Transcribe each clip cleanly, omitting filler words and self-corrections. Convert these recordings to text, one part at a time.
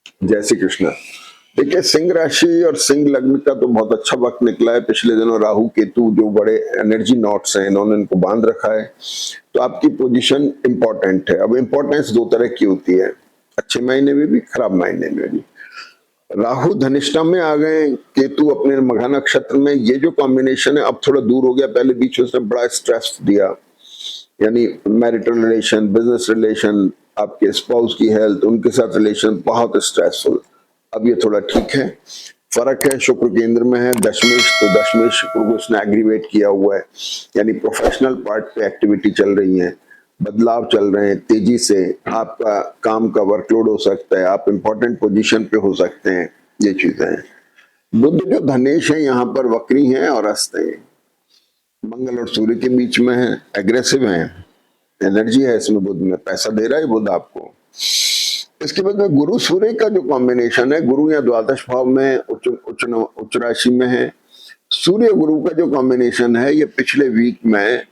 जय श्री कृष्ण। देखिए, सिंह राशि और सिंह लग्न का तो बहुत अच्छा वक्त निकला है। पिछले दिनों राहु केतु जो बड़े एनर्जी नॉट्स हैं, इन्होंने इनको बांध रखा है। तो आपकी पोजीशन इंपॉर्टेंट है। अब इंपॉर्टेंस दो तरह की होती है, अच्छे महीने में भी, खराब महीने में भी। राहु धनिष्ठा में आ गए, केतु अपने मघा नक्षत्र में। ये जो कॉम्बिनेशन है अब थोड़ा दूर हो गया। पहले बीच में उसने बड़ा स्ट्रेस दिया, यानी मैरिटल रिलेशन, बिजनेस रिलेशन, आपके स्पाउस की हेल्थ, उनके साथ रिलेशन बहुत स्ट्रेसफुल। अब ये थोड़ा ठीक है। फर्क है, शुक्र केंद्र में है, दशमेश, तो दशमेश शुक्र को उसने एग्रीवेट किया हुआ है। यानी प्रोफेशनल पार्ट पे एक्टिविटी चल रही है, बदलाव चल रहे हैं तेजी से। आपका काम का वर्कलोड हो सकता है, आप इंपॉर्टेंट पोजीशन पे हो सकते हैं, ये चीजें हैं। बुध जो धनेश है यहाँ पर वक्री हैं और अस्त हैं। मंगल और सूर्य के बीच में है, एग्रेसिव है, एनर्जी है इसमें। बुध में पैसा दे रहा है बुध आपको। इसके बाद में गुरु सूर्य का जो कॉम्बिनेशन है, गुरु या द्वादश भाव में उच्च उच्च उच्च राशि में है। सूर्य गुरु का जो कॉम्बिनेशन है, ये पिछले वीक में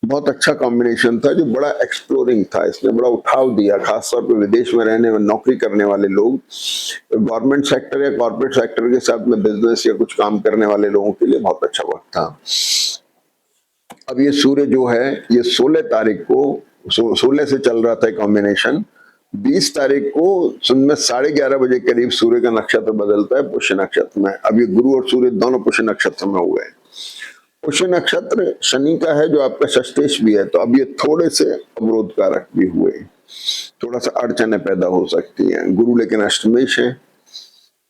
बहुत अच्छा कॉम्बिनेशन था, जो बड़ा एक्सप्लोरिंग था। इसने बड़ा उठाव दिया, खासतौर पे विदेश में रहने में नौकरी करने वाले लोग, गवर्नमेंट सेक्टर या कॉर्पोरेट सेक्टर के साथ में बिजनेस या कुछ काम करने वाले लोगों के लिए बहुत अच्छा वक्त था। अब ये सूर्य जो है, ये 16 तारीख को, 16 से चल रहा था कॉम्बिनेशन। 20 तारीख को सुबह में 11:30 बजे करीब सूर्य का नक्षत्र बदलता है पुष्य नक्षत्र में। अब ये गुरु और सूर्य दोनों पुष्य नक्षत्र में हुए हैं। पुष्य नक्षत्र शनि का है, जो आपका षष्ठेश भी है। तो अब ये थोड़े से अवरोध कारक भी हुए, थोड़ा सा अड़चने पैदा हो सकती हैं। गुरु लेकिन अष्टमेश है,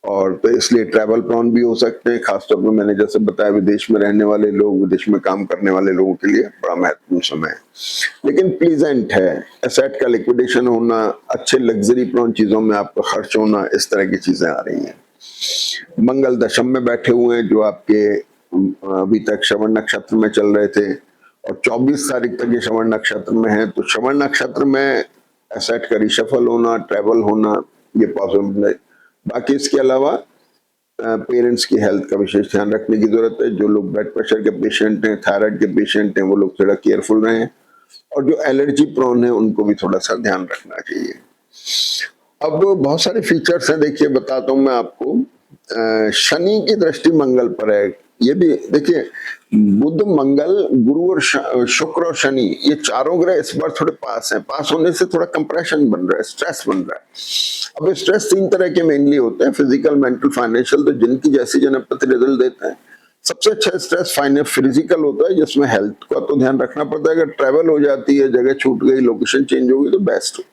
और तो इसलिए ट्रैवल प्लॉन भी हो सकते हैं। खासतौर पर मैंने जैसे बताया, विदेश में रहने वाले लोग, विदेश में काम करने वाले लोगों के लिए बड़ा महत्वपूर्ण समय है। लेकिन प्लीजेंट है, एसेट का लिक्विडेशन होना, अच्छे लग्जरी प्लॉन चीजों में आपका खर्च होना, इस तरह की चीजें आ रही हैं। मंगल दशम में बैठे हुए हैं, जो आपके अभी तक श्रवण नक्षत्र में चल रहे थे, और 24 तारीख तक ये श्रवण नक्षत्र में है। तो श्रवण नक्षत्र में एसेट का रिशफल होना, ट्रैवल होना, ये पॉसिबल है। बाकी इसके अलावा पेरेंट्स की हेल्थ का विशेष ध्यान रखने की जरूरत है। जो लोग ब्लड प्रेशर के पेशेंट हैं, थायराइड के पेशेंट हैं, वो लोग थोड़ा केयरफुल रहें। और जो एलर्जी प्रोन है, उनको भी थोड़ा सा ध्यान रखना चाहिए। अब बहुत सारे फीचर्स हैं, देखिए बताता हूं मैं आपको। शनि की दृष्टि मंगल पर है। ये भी देखिए, बुध, मंगल, गुरु और शुक्र और शनि, ये चारों ग्रह इस बार थोड़े पास हैं। पास होने से थोड़ा कंप्रेशन बन रहा है, स्ट्रेस बन रहा है। अब स्ट्रेस 3 तरह के मेनली होते हैं, फिजिकल, मेंटल, फाइनेंशियल। तो जिनकी जैसी जनपति रिजल्ट देते हैं, सबसे अच्छा स्ट्रेस फिजिकल होता है, जिसमें हेल्थ का तो ध्यान रखना पड़ता है। अगर ट्रेवल हो जाती है, जगह छूट गई, लोकेशन चेंज हो गई, तो बेस्ट हो।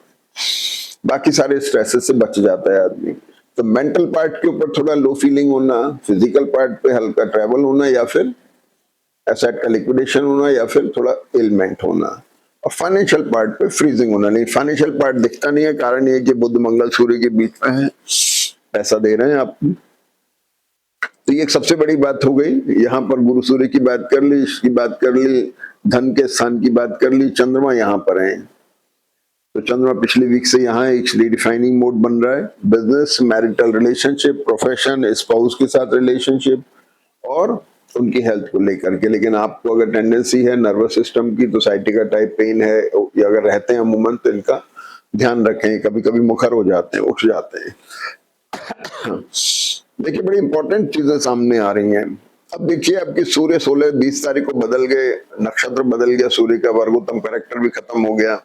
बाकी सारे स्ट्रेसेस से बच जाता है आदमी। तो मेंटल पार्ट के ऊपर थोड़ा लो फीलिंग होना, फिजिकल पार्ट पे हल्का ट्रैवल होना, या फिर एसेट का लिक्विडेशन होना, या फिर थोड़ा एलिमेंट होना, और फाइनेंशियल पार्ट पे फ्रीजिंग होना। नहीं, फाइनेंशियल पार्ट दिखता नहीं है, कारण ये कि बुध मंगल सूर्य के बीच में है, पैसा दे रहे हैं आपको। तो ये एक सबसे बड़ी बात हो गई। यहाँ पर गुरु सूर्य की बात कर ली, इसकी बात कर ली, धन के स्थान की बात कर ली। चंद्रमा यहाँ पर है, तो चंद्रमा पिछले वीक से यहाँ एक रीडिफाइनिंग मोड बन रहा है। Business, marital relationship, profession, spouse के साथ रिलेशनशिप, और उनकी हेल्थ को लेकर के। लेकिन आपको अगर टेंडेंसी है नर्वस सिस्टम की, तो साइटिका टाइप पेन है, या अगर रहते हैं अमूमन, तो इनका ध्यान रखें। कभी कभी मुखर हो जाते हैं, उठ जाते हैं। देखिए, बड़ी इंपॉर्टेंट चीजें सामने आ रही हैं। अब देखिए, आपकी सूर्य 16-20 तारीख को बदल गए, नक्षत्र बदल गया, सूर्य का वर्गोत्तम कैरेक्टर भी खत्म हो गया।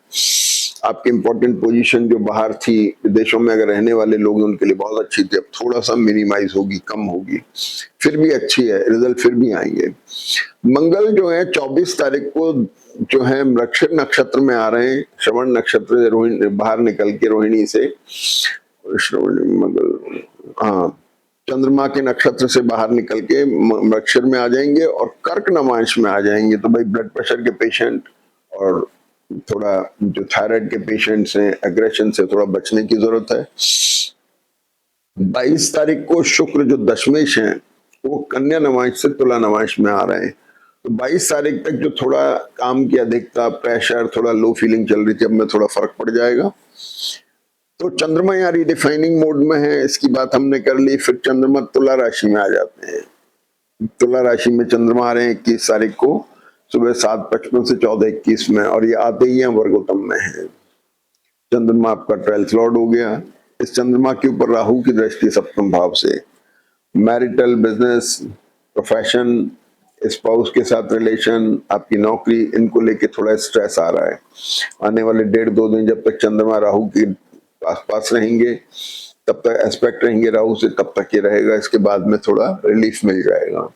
आपकी इंपॉर्टेंट पोजीशन जो बाहर थी, विदेशों में अगर रहने वाले लोग, उनके लिए बहुत अच्छी थी, अब थोड़ा सा मिनिमाइज होगी, कम होगी। फिर भी अच्छी है, रिजल्ट फिर भी आएंगे। मंगल जो है 24 तारीख को जो है मृगशिर नक्षत्र में आ रहे हैं, श्रवण नक्षत्र से रोहिणी बाहर निकल के, रोहिणी से श्रवण मंगल, हाँ, चंद्रमा के नक्षत्र से बाहर निकल के मृगशिर में आ जाएंगे और कर्क नवांश में आ जाएंगे। तो भाई, ब्लड प्रेशर के पेशेंट और थोड़ा जो थायराइड के पेशेंट्स हैं, एग्रेशन से थोड़ा बचने की जरूरत है। 22 तारीख को शुक्र जो दशमेश हैं, वो कन्या नवांश से तुला नवांश में आ रहे हैं। तो 22 तारीख तक जो थोड़ा काम की अधिकता, प्रेशर, थोड़ा लो फीलिंग चल रही थी, अब में थोड़ा फर्क पड़ जाएगा। तो चंद्रमा यहाँ रिडिफाइनिंग मोड में है, इसकी बात हमने कर ली। फिर चंद्रमा तुला राशि में आ जाते हैं। तुला राशि में चंद्रमा आ रहे हैं 21 तारीख को सुबह 7:55 से 14:21 में, और ये आते ही वर्गोत्तम में है। चंद्रमा आपका 12th लॉर्ड हो गया, इस चंद्रमा के ऊपर राहु की दृष्टि सप्तम भाव से, मैरिटल, बिजनेस, प्रोफेशन, स्पाउस के साथ रिलेशन, आपकी नौकरी, इनको लेके थोड़ा स्ट्रेस आ रहा है। आने वाले 1.5-2 दिन जब तक चंद्रमा राहु के आसपास रहेंगे, तब तक एस्पेक्ट रहेंगे राहु से, तब तक ये रहेगा। इसके बाद में थोड़ा रिलीफ मिल जाएगा।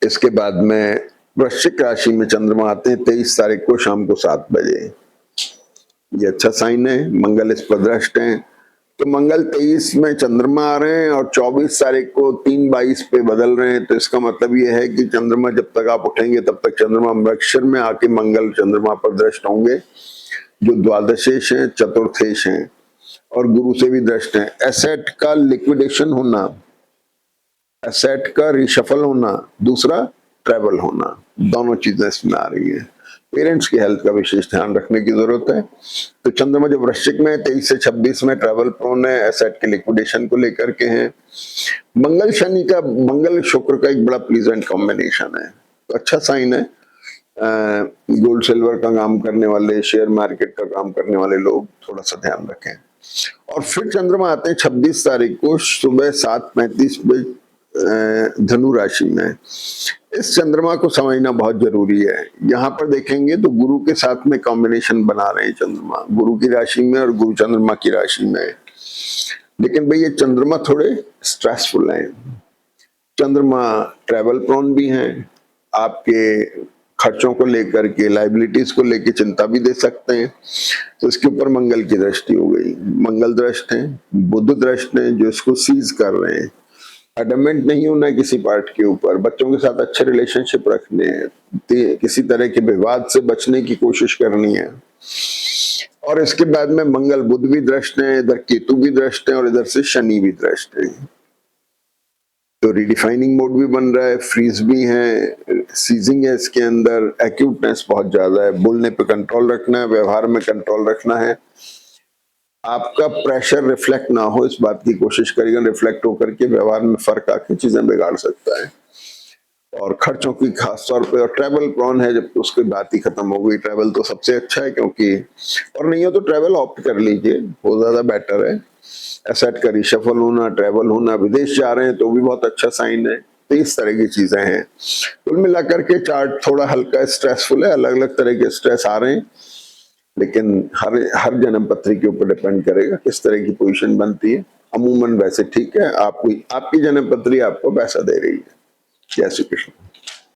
इसके बाद में वृश्चिक राशि में चंद्रमा आते हैं 23 तारीख को शाम को 7 बजे। ये अच्छा साइन है, मंगल इस पर दृष्ट है। तो मंगल 23 में चंद्रमा आ रहे हैं और 24 तारीख को 3:22 पे बदल रहे हैं। तो इसका मतलब ये है कि चंद्रमा जब तक आप उठेंगे तब तक चंद्रमा मृगशिर में आके मंगल चंद्रमा पर दृष्ट होंगे, जो द्वादशेश हैं, चतुर्थेश हैं और गुरु से भी दृष्ट हैं। एसेट का लिक्विडेशन होना, एसेट का रिशफल होना, दूसरा ट्रैवल होना, दोनों चीजें इसमें आ रही है। पेरेंट्स की हेल्थ का विशेष ध्यान रखने की जरूरत है। तो चंद्रमा जब वृश्चिक में 23 से 26 में ट्रैवल प्रोन है, एसेट के लिक्विडेशन को लेकर के हैं। मंगल शनि का, मंगल शुक्र का एक बड़ा प्लीजेंट कॉम्बिनेशन है, तो अच्छा साइन है। गोल्ड सिल्वर का काम करने वाले, शेयर मार्केट का काम करने वाले लोग थोड़ा सा ध्यान रखें। और फिर चंद्रमा आते हैं 26 तारीख को सुबह 7:35 बजे धनु राशि में। इस चंद्रमा को समझना बहुत जरूरी है। यहाँ पर देखेंगे तो गुरु के साथ में कॉम्बिनेशन बना रहे हैं चंद्रमा, गुरु की राशि में और गुरु चंद्रमा की राशि में। लेकिन भाई ये चंद्रमा थोड़े स्ट्रेसफुल हैं। चंद्रमा ट्रैवल प्रोन भी हैं, आपके खर्चों को लेकर के, लाइबिलिटीज को लेकर चिंता भी दे सकते हैं। तो इसके ऊपर मंगल की दृष्टि हो गई, मंगल दृष्ट है, बुध दृष्ट है, जो इसको सीज कर रहे हैं। एडमेंट नहीं होना है किसी पार्ट के ऊपर, बच्चों के साथ अच्छे रिलेशनशिप रखने हैं, किसी तरह के विवाद से बचने की कोशिश करनी है। और इसके बाद में मंगल बुध भी दृष्ट है, इधर केतु भी दृष्ट है और इधर से शनि भी दृष्ट है। तो रिडिफाइनिंग मोड भी बन रहा है, फ्रीज भी है, सीजिंग है इसके अंदर, एक्यूटनेस बहुत ज्यादा है, बोलने पे कंट्रोल रखना है, व्यवहार में कंट्रोल रखना है। आपका प्रेशर रिफ्लेक्ट ना हो, इस बात की कोशिश करिएगा। रिफ्लेक्ट होकर के व्यवहार में फर्क आके चीजें बिगाड़ सकता है। और खर्चों की खास तौर पे, और ट्रैवल प्रोन है, जब उसकी बात ही खत्म हो गई। ट्रैवल तो सबसे अच्छा है, क्योंकि और नहीं हो तो ट्रैवल ऑप्ट कर लीजिए, वो ज्यादा बेटर है। एसेट का रिशफल होना, ट्रैवल होना, विदेश जा रहे हैं तो भी बहुत अच्छा साइन है। तो इस तरह की चीजें हैं। कुल मिलाकर के चार्ट थोड़ा हल्का स्ट्रेसफुल है, अलग अलग तरह के स्ट्रेस आ रहे हैं, लेकिन हर जन्म पत्री के ऊपर डिपेंड करेगा किस तरह की पोजीशन बनती है। अमूमन वैसे ठीक है, आपकी जन्म पत्री आपको पैसा दे रही है। जय श्री कृष्ण।